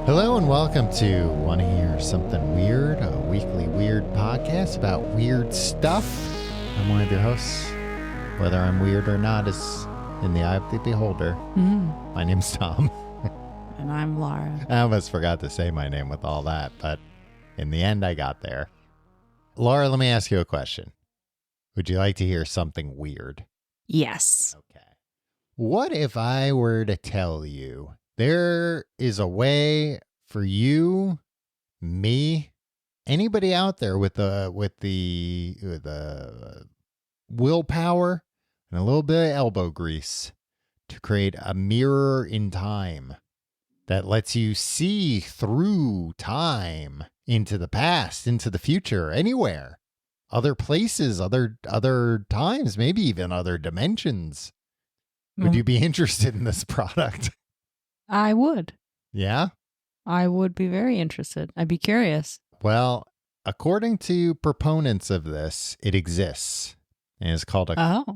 Hello and welcome to Want to Hear Something Weird, a weekly weird podcast about weird stuff. I'm one of your hosts. Whether I'm weird or not is in the eye of the beholder. My name's Tom. And I'm Laura. I almost forgot to say my name with all that, but in the end I got there. Laura, let me ask you a question. Would you like to hear something weird? Yes. Okay. What if I were to tell you there is a way for you, me, anybody out there with the willpower and a little bit of elbow grease to create a mirror in time that lets you see through time into the past, into the future, anywhere, other places, other times, maybe even other dimensions. Would you be interested in this product? I would. Yeah? I would be very interested. I'd be curious. Well, according to proponents of this, it exists. And it's called a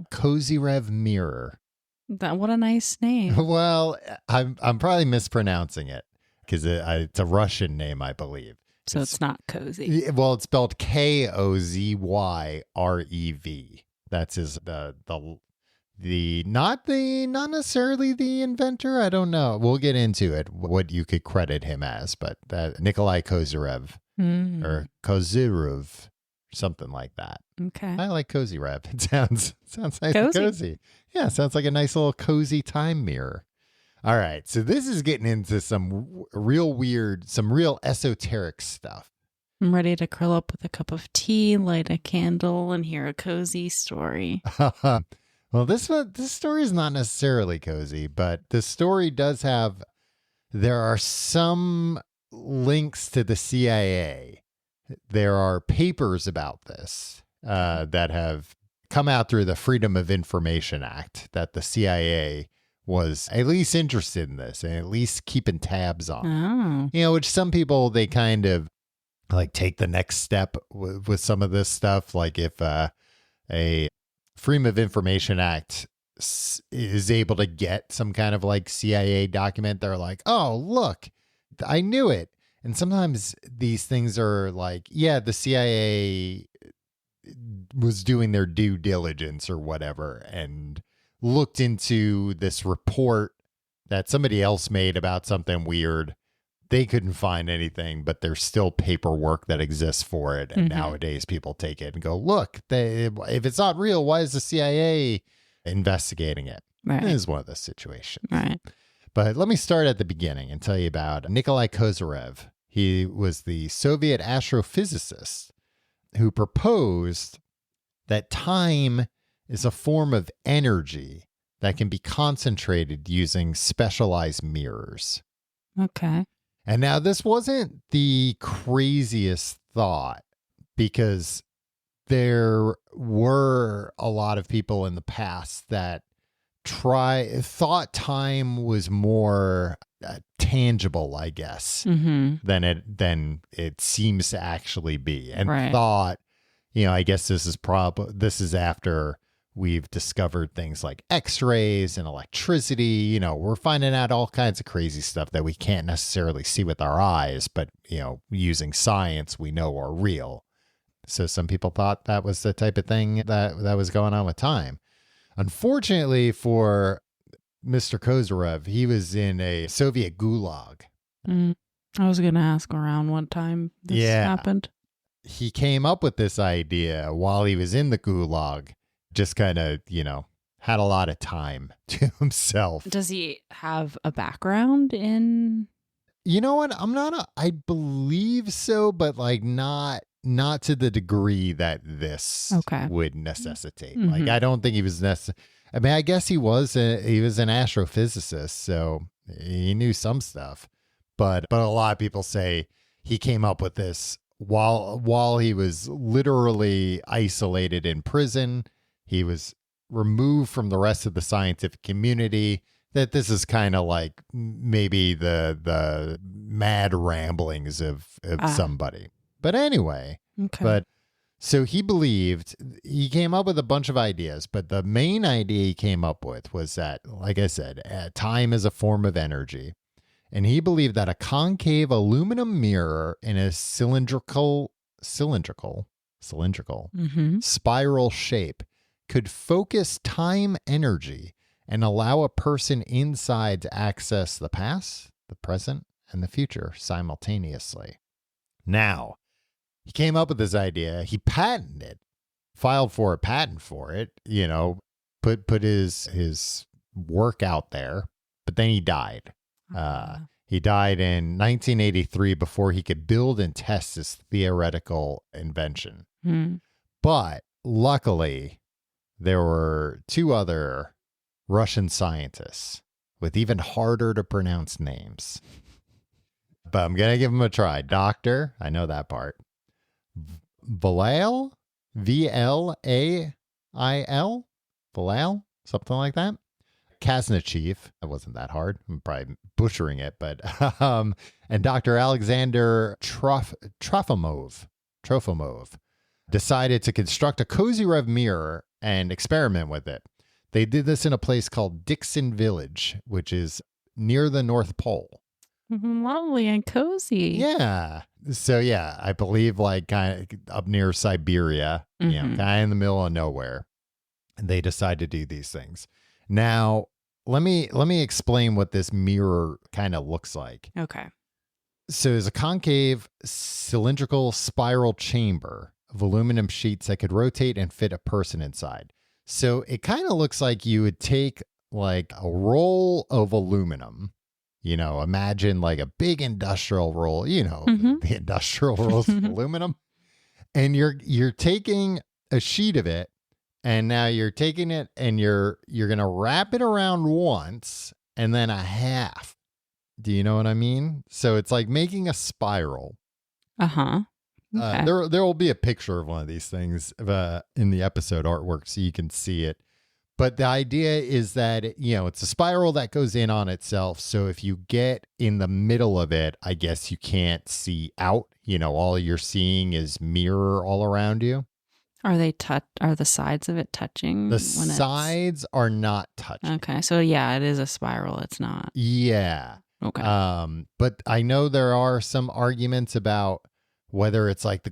Kozyrev mirror. What a nice name. Well, I'm probably mispronouncing it because it's a Russian name, I believe. So it's not cozy. Well, it's spelled Kozyrev. That's not necessarily the inventor. I don't know. We'll get into it, what you could credit him as, but that Nikolai Kozyrev or Kozyrev, something like that. Okay. I like Kozyrev. It sounds nice and cozy. Yeah, sounds like a nice little cozy time mirror. All right, so this is getting into some real weird, some real esoteric stuff. I'm ready to curl up with a cup of tea, light a candle, and hear a cozy story. Well, this story is not necessarily cozy, but the story does there are some links to the CIA. There are papers about this that have come out through the Freedom of Information Act that the CIA was at least interested in this and at least keeping tabs on. Which some people, they kind of like take the next step with some of this stuff. Like if a Freedom of Information Act is able to get some kind of like CIA document, they're like, oh, look, I knew it. And sometimes these things are like, yeah, the CIA was doing their due diligence or whatever and looked into this report that somebody else made about something weird. They couldn't find anything, but there's still paperwork that exists for it. And nowadays people take it and go, look, if it's not real, why is the CIA investigating it? Right. This is one of those situations. Right. But let me start at the beginning and tell you about Nikolai Kozyrev. He was the Soviet astrophysicist who proposed that time is a form of energy that can be concentrated using specialized mirrors. Okay. And now this wasn't the craziest thought because there were a lot of people in the past that thought time was more tangible, I guess, than it seems to actually be. And thought, I guess this is after we've discovered things like X-rays and electricity. We're finding out all kinds of crazy stuff that we can't necessarily see with our eyes, but, using science, we know are real. So some people thought that was the type of thing that was going on with time. Unfortunately for Mr. Kozyrev, he was in a Soviet gulag. I was going to ask around what time this happened. He came up with this idea while he was in the gulag. Just kind of, had a lot of time to himself. Does he have a background in? You know what? I believe so, but like not to the degree that this would necessitate. Like, I don't think he was I mean, I guess he was an astrophysicist, so he knew some stuff, but a lot of people say he came up with this while he was literally isolated in prison. He was removed from the rest of the scientific community, that this is kind of like maybe the mad ramblings of somebody. But anyway, so he came up with a bunch of ideas, but the main idea he came up with was that, like I said, time is a form of energy. And he believed that a concave aluminum mirror in a cylindrical Mm-hmm. spiral shape could focus time energy and allow a person inside to access the past, the present, and the future simultaneously. Now, he came up with this idea. He patented it, filed for a patent for it, put his work out there, but then he died. He died in 1983 before he could build and test his theoretical invention. Mm. But luckily, there were two other Russian scientists with even harder to pronounce names. But I'm going to give them a try. Doctor, I know that part. Vlail? Vlail? Vlail? Something like that. Kazanachev. That wasn't that hard. I'm probably butchering it, but and Dr. Alexander Trofimov decided to construct a Kozyrev mirror and experiment with it. They did this in a place called Dixon Village, which is near the North Pole. Lovely and cozy. Yeah. So yeah, I believe like kind of up near Siberia, kind of in the middle of nowhere. And they decide to do these things. Now, let me explain what this mirror kind of looks like. Okay. So there's a concave cylindrical spiral chamber of aluminum sheets that could rotate and fit a person inside. So it kind of looks like you would take like a roll of aluminum, imagine like a big industrial roll, the industrial rolls of aluminum, and you're taking a sheet of it. And now you're taking it and you're going to wrap it around once and then a half. Do you know what I mean? So it's like making a spiral. Uh-huh. Okay. There will be a picture of one of these things in the episode artwork so you can see it. But the idea is that, it's a spiral that goes in on itself. So if you get in the middle of it, I guess you can't see out. All you're seeing is mirror all around you. Are the sides of it touching? The sides are not touching. Okay. So yeah, it is a spiral. It's not. Yeah. Okay. But I know there are some arguments about whether it's like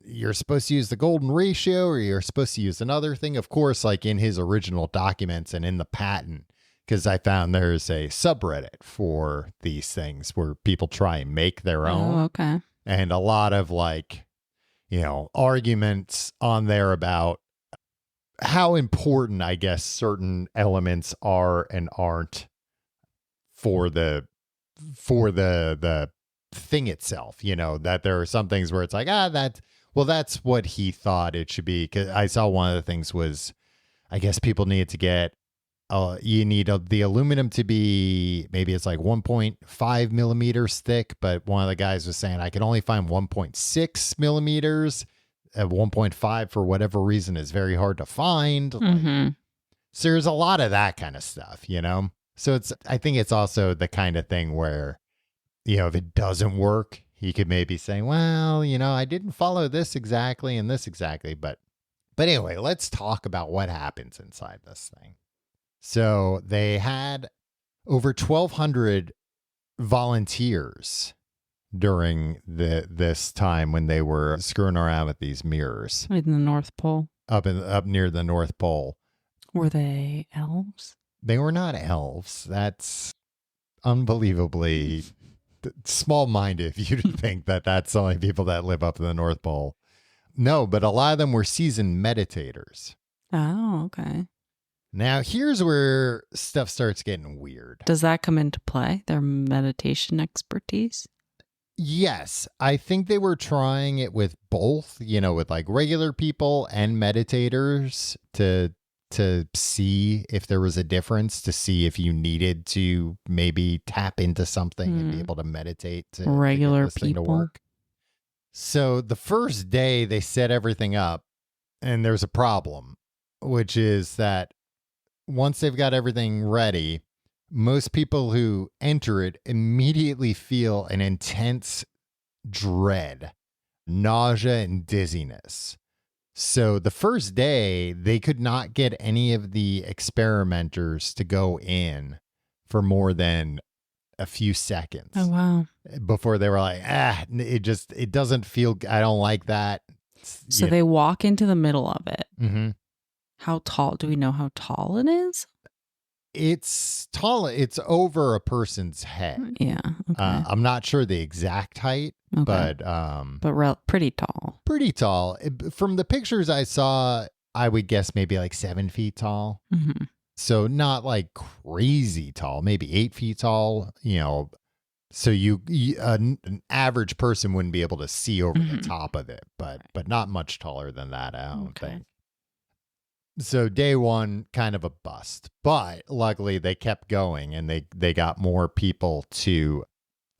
you're supposed to use the golden ratio or you're supposed to use another thing. Of course, like in his original documents and in the patent, because I found there's a subreddit for these things where people try and make their own. Oh, okay. And a lot of like, arguments on there about how important, I guess, certain elements are and aren't for the thing itself, that there are some things where it's like, that's what he thought it should be. Cause I saw one of the things was, I guess people needed to get, you need the aluminum to be, maybe it's like 1.5 millimeters thick, but one of the guys was saying I could only find 1.6 millimeters. 1.5 for whatever reason is very hard to find. So there's a lot of that kind of stuff, So I think it's also the kind of thing where, if it doesn't work, he could maybe say, well, I didn't follow this exactly and this exactly. But anyway, let's talk about what happens inside this thing. So they had over 1,200 volunteers during this time when they were screwing around with these mirrors. In the North Pole. Up near the North Pole. Were they elves? They were not elves. That's unbelievably small-minded if you think that that's only people that live up in the North Pole. No, but a lot of them were seasoned meditators. Oh, okay. Now, here's where stuff starts getting weird. Does that come into play, their meditation expertise? Yes. I think they were trying it with both, with like regular people and meditators to see if there was a difference, to see if you needed to maybe tap into something and be able to meditate to regular get this thing to people. work. So the first day they set everything up and there's a problem, which is that once they've got everything ready, most people who enter it immediately feel an intense dread, nausea, and dizziness. So the first day, they could not get any of the experimenters to go in for more than a few seconds Oh, wow. before they were like, it doesn't feel, I don't like that. So they walk into the middle of it. Mm-hmm. How tall? Do we know how tall it is? It's tall. It's over a person's head. Yeah. Okay. I'm not sure the exact height, Okay. but pretty tall. pretty tall. From the pictures I saw, I would guess maybe like 7 feet tall. Mm-hmm. So not like crazy tall, maybe 8 feet tall, so an average person wouldn't be able to see over the top of it, but not much taller than that, I don't think. So day one, kind of a bust, but luckily they kept going and they got more people to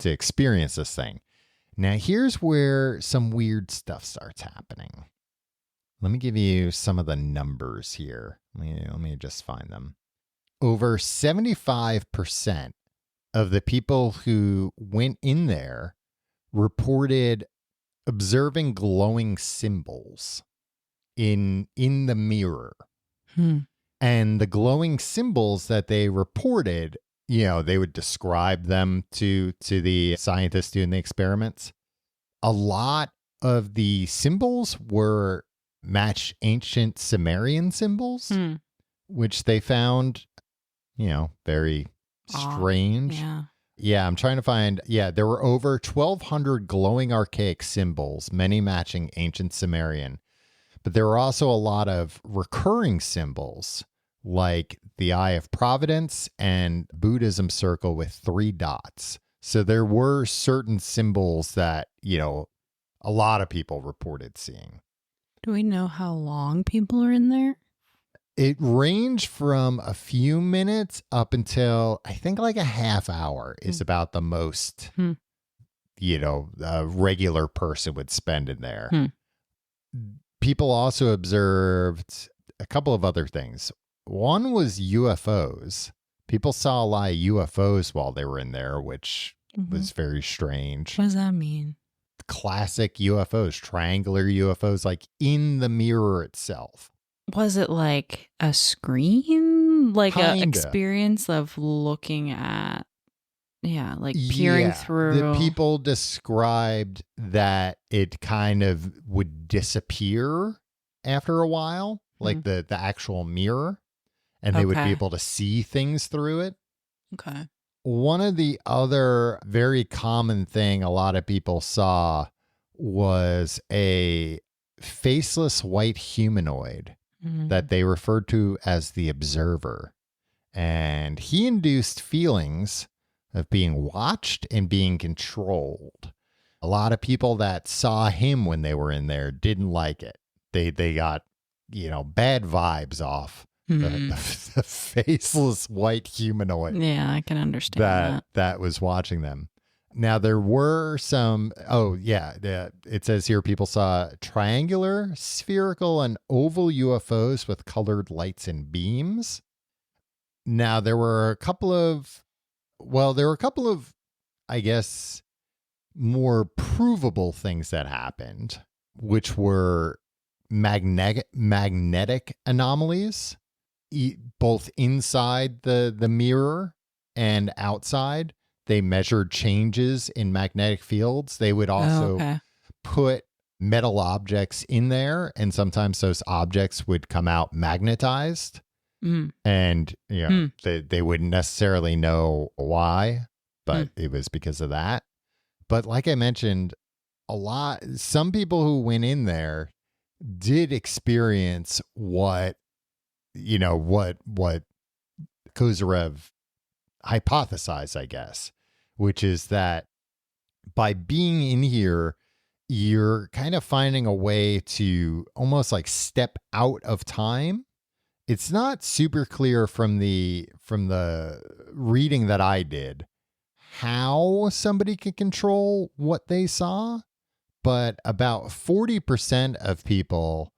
experience this thing. Now here's where some weird stuff starts happening. Let me give you some of the numbers here. Let me just find them. Over 75% of the people who went in there reported observing glowing symbols in the mirror. And the glowing symbols that they reported, they would describe them to the scientists doing the experiments. A lot of the symbols were match ancient Sumerian symbols, which they found, very strange. Yeah, I'm trying to find. Yeah, there were over 1,200 glowing archaic symbols, many matching ancient Sumerian. But there were also a lot of recurring symbols, like the Eye of Providence and Buddhism circle with 3 dots. So there were certain symbols that, a lot of people reported seeing. Do we know how long people are in there? It ranged from a few minutes up until, I think, like a half hour is about the most, a regular person would spend in there. People also observed a couple of other things. One was UFOs. People saw a lot of UFOs while they were in there, which was very strange. What does that mean? Classic UFOs, triangular UFOs, like in the mirror itself. Was it like a screen? Like an Kinda. experience of looking at, peering through. The people described that it kind of would disappear after a while, like the actual mirror, and they would be able to see things through it. Okay. One of the other very common thing a lot of people saw was a faceless white humanoid that they referred to as the Observer. And he induced feelings of being watched and being controlled. A lot of people that saw him when they were in there didn't like it. They got, bad vibes off the faceless white humanoid. Yeah, I can understand that was watching them. Now, there were some, it says here people saw triangular, spherical, and oval UFOs with colored lights and beams. Now, there were a couple of, I guess, more provable things that happened, which were magnetic anomalies, both inside the mirror and outside. They measured changes in magnetic fields. They would also put metal objects in there, and sometimes those objects would come out magnetized. And they wouldn't necessarily know why, but it was because of that. But like I mentioned, some people who went in there did experience what Kozyrev hypothesized, I guess, which is that by being in here, you're kind of finding a way to almost like step out of time. It's not super clear from the reading that I did how somebody could control what they saw, but about 40% of people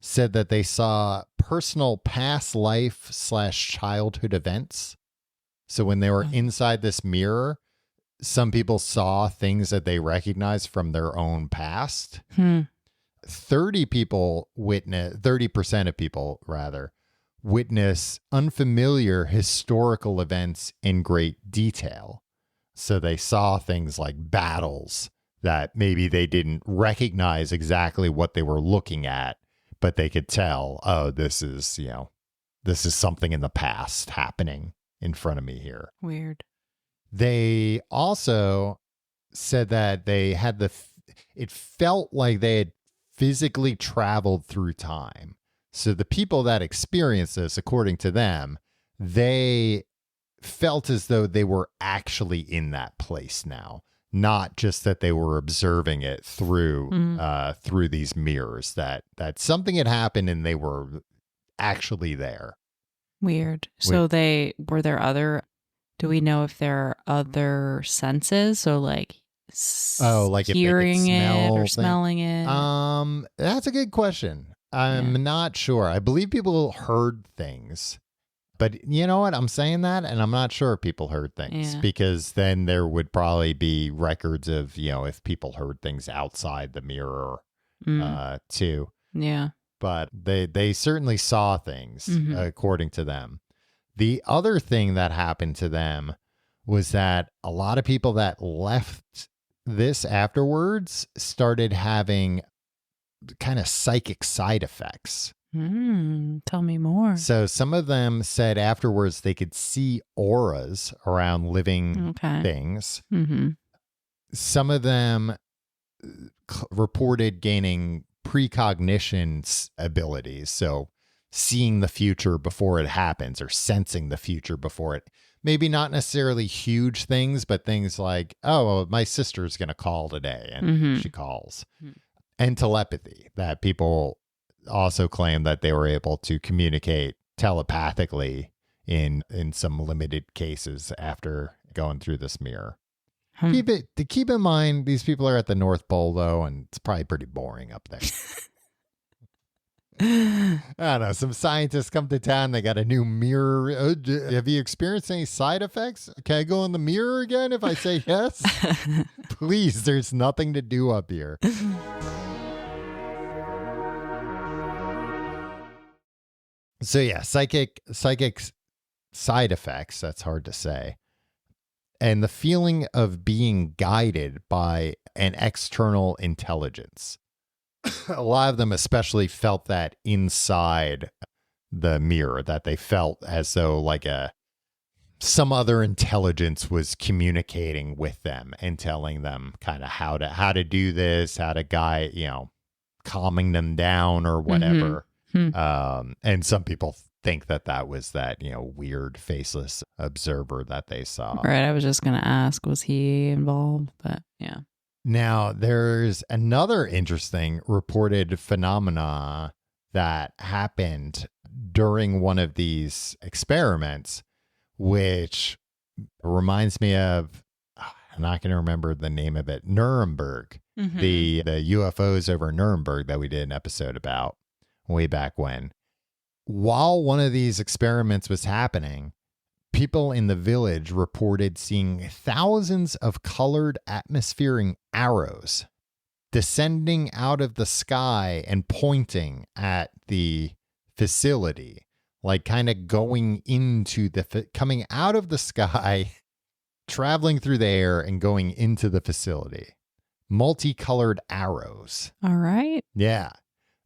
said that they saw personal past life / childhood events. So when they were inside this mirror, some people saw things that they recognized from their own past. 30% of people witness unfamiliar historical events in great detail. So they saw things like battles that maybe they didn't recognize exactly what they were looking at, but they could tell, oh, this is something in the past happening in front of me here. Weird. They also said that they had it felt like they had physically traveled through time. So the people that experienced this, according to them, they felt as though they were actually in that place now, not just that they were observing it through through these mirrors, that something had happened and they were actually there. Weird. So were there other, do we know if there are other senses? So like like hearing if they could it or smell smelling it? That's a good question. I'm not sure. I believe people heard things. But you know what? I'm saying that, and I'm not sure if people heard things, because then there would probably be records of, if people heard things outside the mirror too. Yeah. But they certainly saw things, according to them. The other thing that happened to them was that a lot of people that left this afterwards started having kind of psychic side effects. Tell me more. So some of them said afterwards they could see auras around living things. Mm-hmm. Some of them reported gaining precognition abilities. So seeing the future before it happens, or sensing the future before it. Maybe not necessarily huge things, but things like, oh, my sister's going to call today, and she calls. And telepathy, that people also claim that they were able to communicate telepathically in some limited cases after going through this mirror. Keep in mind, these people are at the North Pole, though, and it's probably pretty boring up there. I don't know. Some scientists come to town. They got a new mirror. Have you experienced any side effects? Can I go in the mirror again if I say yes? Please, there's nothing to do up here. So yeah, psychic side effects, that's hard to say. And the feeling of being guided by an external intelligence. A lot of them especially felt that inside the mirror, that they felt as though like some other intelligence was communicating with them and telling them kind of how to do this, how to guide, calming them down or whatever. And some people think that was that, weird faceless observer that they saw. Right. I was just going to ask, was he involved? But yeah. Now, there's another interesting reported phenomena that happened during one of these experiments, which reminds me of, I'm not going to remember the name of it, Nuremberg, the UFOs over Nuremberg that we did an episode about way back when. While one of these experiments was happening, people in the village reported seeing thousands of colored atmospheric arrows descending out of the sky and pointing at the facility, like kind of going into coming out of the sky, traveling through the air and going into the facility. Multicolored arrows. All right. Yeah.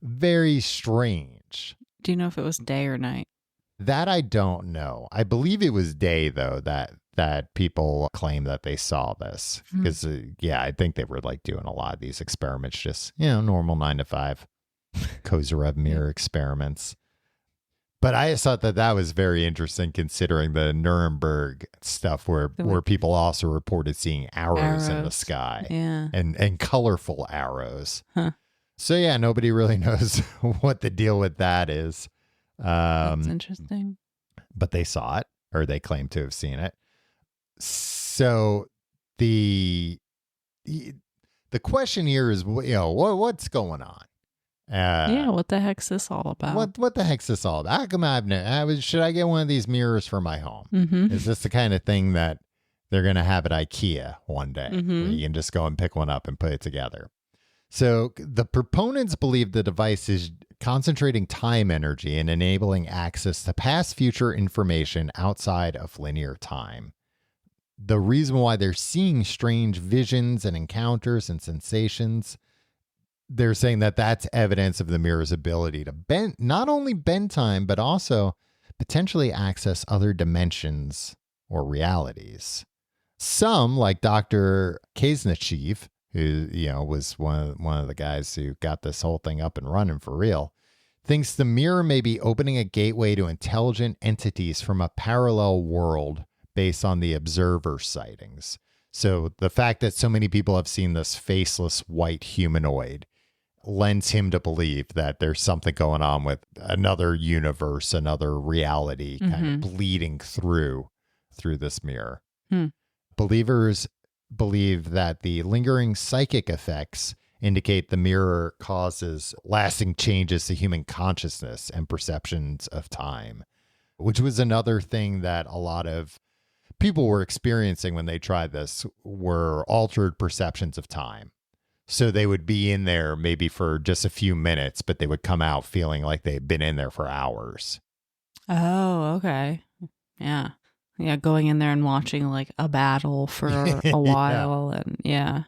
Very strange. Do you know if it was day or night? That I don't know. I believe it was day, though, that people claim that they saw this. Because, I think they were like doing a lot of these experiments, just, normal 9 to 5 Kozyrev mirror experiments. But I just thought that was very interesting, considering the Nuremberg stuff where people also reported seeing arrows in the sky. Yeah. And colorful arrows. Huh. So, yeah, nobody really knows what the deal with that is. That's interesting. But they saw it, or they claim to have seen it. So the question here is, what's going on? What the heck's this all about? What the heck's this all about? How come should I get one of these mirrors for my home? Is this the kind of thing that they're going to have at IKEA one day, where you can just go and pick one up and put it together? So the proponents believe the device is concentrating time energy and enabling access to past future information outside of linear time. the reason why they're seeing strange visions and encounters and sensations, they're saying that that's evidence of the mirror's ability to not only bend time, but also potentially access other dimensions or realities. Some, like Dr. Kaznachev, who was one of the guys who got this whole thing up and running for real, thinks the mirror may be opening a gateway to intelligent entities from a parallel world based on the observer sightings. So the fact that so many people have seen this faceless white humanoid lends him to believe that there's something going on with another universe, another reality kind of bleeding through this mirror. Believers believe that the lingering psychic effects indicate the mirror causes lasting changes to human consciousness and perceptions of time, which was another thing that a lot of people were experiencing when they tried this, were altered perceptions of time. So they would be in there maybe for just a few minutes, but they would come out feeling like they'd been in there for hours. Oh, okay. Yeah. Yeah, going in there and watching like a battle for a while. And yeah,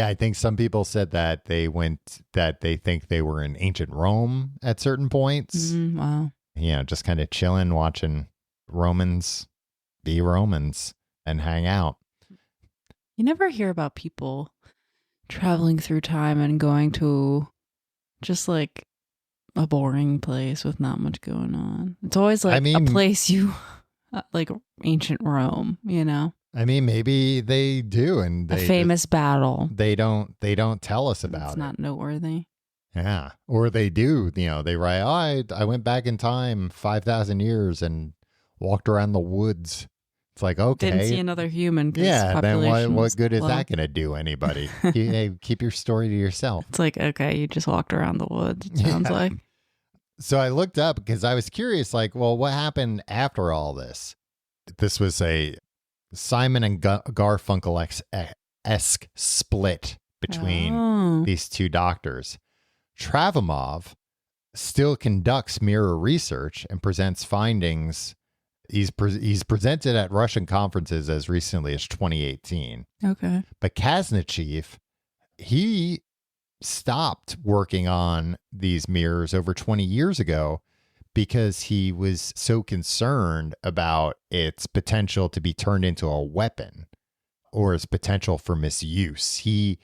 I think some people said that they think they were in ancient Rome at certain points. Wow. Just kind of chilling, watching Romans be Romans and hang out. You never hear about people traveling through time and going to just like a boring place with not much going on. It's always like a place you like ancient Rome, I mean, maybe they do, and a famous battle. They don't tell us about it. It's not noteworthy. Yeah, or they do. They write, I went back in time 5,000 years and walked around the woods. It's like, okay, didn't see another human. Yeah, then what good is that going to do anybody? Keep your story to yourself. It's like, okay, you just walked around the woods. It sounds like. So I looked up because I was curious, like, well, what happened after all this? This was a Simon and Garfunkel-esque split between these two doctors. Travamov still conducts mirror research and presents findings. He's presented at Russian conferences as recently as 2018. Okay. But Kaznachev, he stopped working on these mirrors over 20 years ago because he was so concerned about its potential to be turned into a weapon or its potential for misuse. He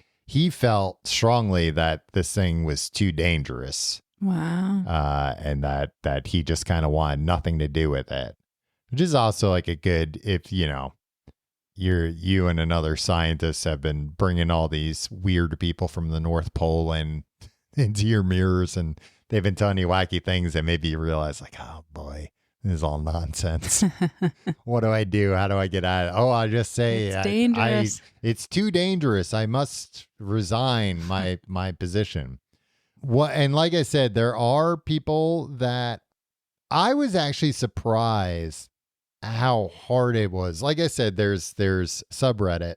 felt strongly that this thing was too dangerous. Wow. And that he just kind of wanted nothing to do with it, which is also like a good, if you and another scientist have been bringing all these weird people from the North Pole into your mirrors, and they've been telling you wacky things, and maybe you realize, like, oh boy, this is all nonsense. What do I do? How do I get out of it? Oh, I'll just say it's dangerous. It's too dangerous. I must resign my position. And like I said, there are people that I was actually surprised how hard it was. Like I said, there's subreddit,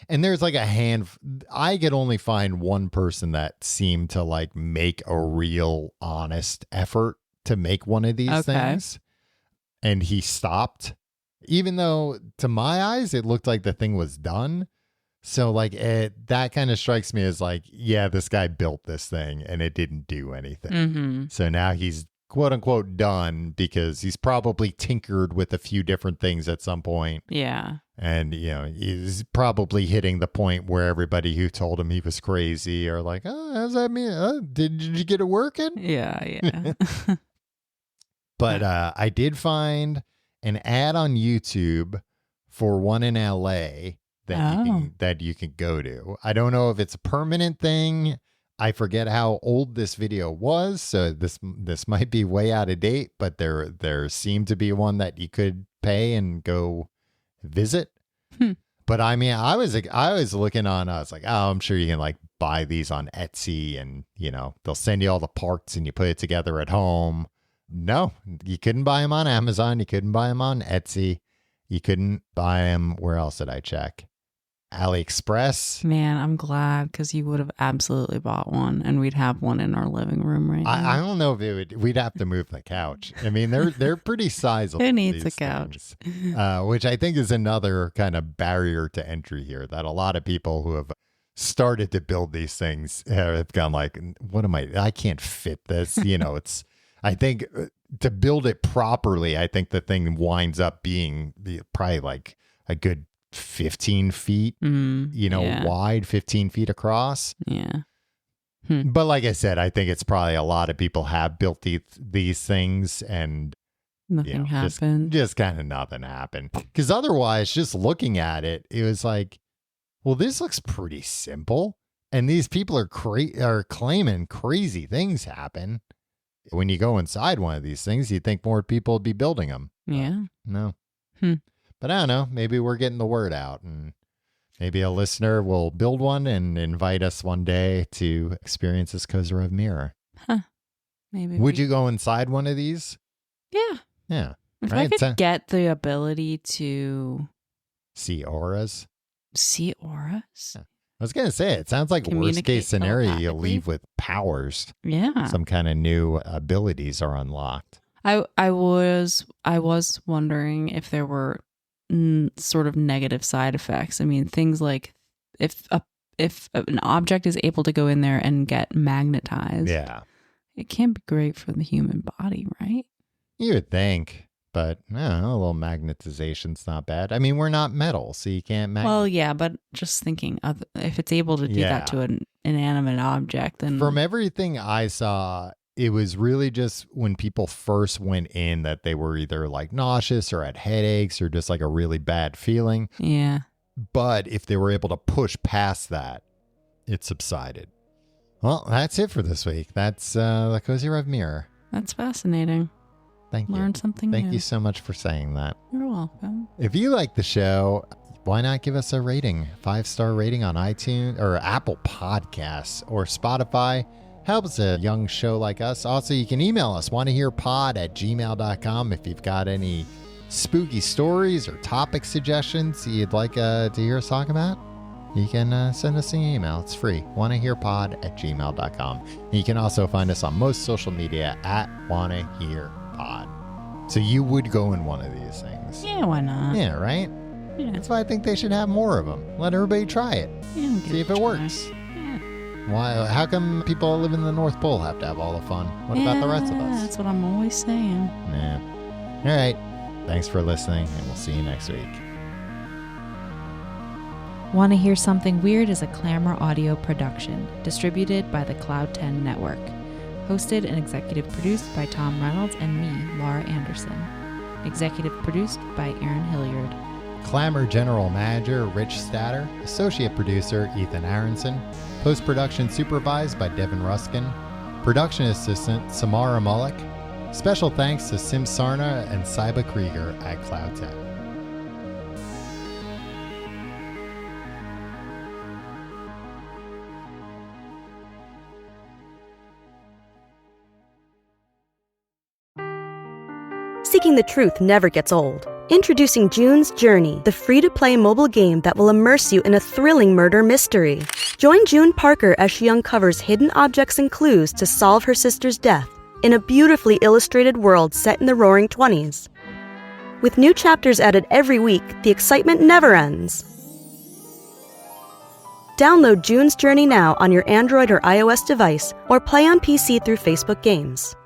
and there's like I could only find one person that seemed to like make a real honest effort to make one of these things. And he stopped, even though to my eyes, it looked like the thing was done. So like that kind of strikes me as like, yeah, this guy built this thing and it didn't do anything. Mm-hmm. So now he's quote unquote done because he's probably tinkered with a few different things at some point. Yeah. And, he's probably hitting the point where everybody who told him he was crazy are like, oh, how does that mean? Did you get it working? Yeah. But I did find an ad on YouTube for one in LA that you can go to. I don't know if it's a permanent thing. I forget how old this video was, so this might be way out of date, but there seemed to be one that you could pay and go visit. But I mean, I was looking on, I was like, oh, I'm sure you can like buy these on Etsy, and they'll send you all the parts and you put it together at home. No, you couldn't buy them on Amazon. You couldn't buy them on Etsy. You couldn't buy them. Where else did I check? AliExpress. Man, I'm glad because you would have absolutely bought one, and we'd have one in our living room right now. I don't know if it would. We'd have to move the couch. I mean, they're pretty sizable. Who needs a couch? Which I think is another kind of barrier to entry here. That a lot of people who have started to build these things have gone like, "What am I can't fit this." It's. I think to build it properly, I think the thing winds up being probably like a good 15 feet, wide, 15 feet across. Yeah. But like I said, I think it's probably a lot of people have built these things and nothing happened. Just kind of nothing happened. Because otherwise, just looking at it, it was like, well, this looks pretty simple. And these people are claiming crazy things happen. When you go inside one of these things, you'd think more people would be building them. Yeah. No. But I don't know. Maybe we're getting the word out, and maybe a listener will build one and invite us one day to experience this Kozarov mirror. Huh. Maybe. Would you go inside one of these? Yeah. Yeah. If I could get the ability to see auras. See auras? Yeah. I was going to say, it sounds like worst case scenario, you leave with powers. Yeah. Some kind of new abilities are unlocked. I was wondering if there were sort of negative side effects. I mean, things like if an object is able to go in there and get magnetized, it can't be great for the human body, right? You would think, but I don't know, a little magnetization's not bad. I mean, we're not metal, so you can't Well, yeah, but just thinking if it's able to do that to an inanimate object, then from everything I saw, it was really just when people first went in that they were either like nauseous or had headaches or just like a really bad feeling. Yeah. But if they were able to push past that, it subsided. Well, that's it for this week. That's the Kozarov mirror. That's fascinating. Thank you. Learned something new. Thank you so much for saying that. You're welcome. If you like the show, why not give us a rating? 5-star rating on iTunes or Apple Podcasts or Spotify. Helps a young show like us. Also, you can email us, wannahearpod@gmail.com if you've got any spooky stories or topic suggestions you'd like to hear us talk about. You can send us an email. It's free, wannahearpod@gmail.com. And you can also find us on most social media at wannahearpod. So you would go in one of these things. Yeah, why not? Yeah, right? Yeah. That's why I think they should have more of them. Let everybody try it. Yeah, see if it works. Why? How come people that live in the North Pole have to have all the fun? What about the rest of us? That's what I'm always saying. Yeah. All right. Thanks for listening, and we'll see you next week. Want to Hear Something Weird is a Clamor audio production, distributed by the Cloud 10 Network. Hosted and executive produced by Tom Reynolds and me, Laura Anderson. Executive produced by Aaron Hilliard. Clamor General Manager Rich Statter. Associate Producer Ethan Aronson. Post-production supervised by Devin Ruskin. Production assistant Samara Mullick. Special thanks to Sim Sarna and Saiba Krieger at Cloud 10. Seeking the truth never gets old. Introducing June's Journey, the free-to-play mobile game that will immerse you in a thrilling murder mystery. Join June Parker as she uncovers hidden objects and clues to solve her sister's death in a beautifully illustrated world set in the Roaring '20s. With new chapters added every week, the excitement never ends. Download June's Journey now on your Android or iOS device, or play on PC through Facebook Games.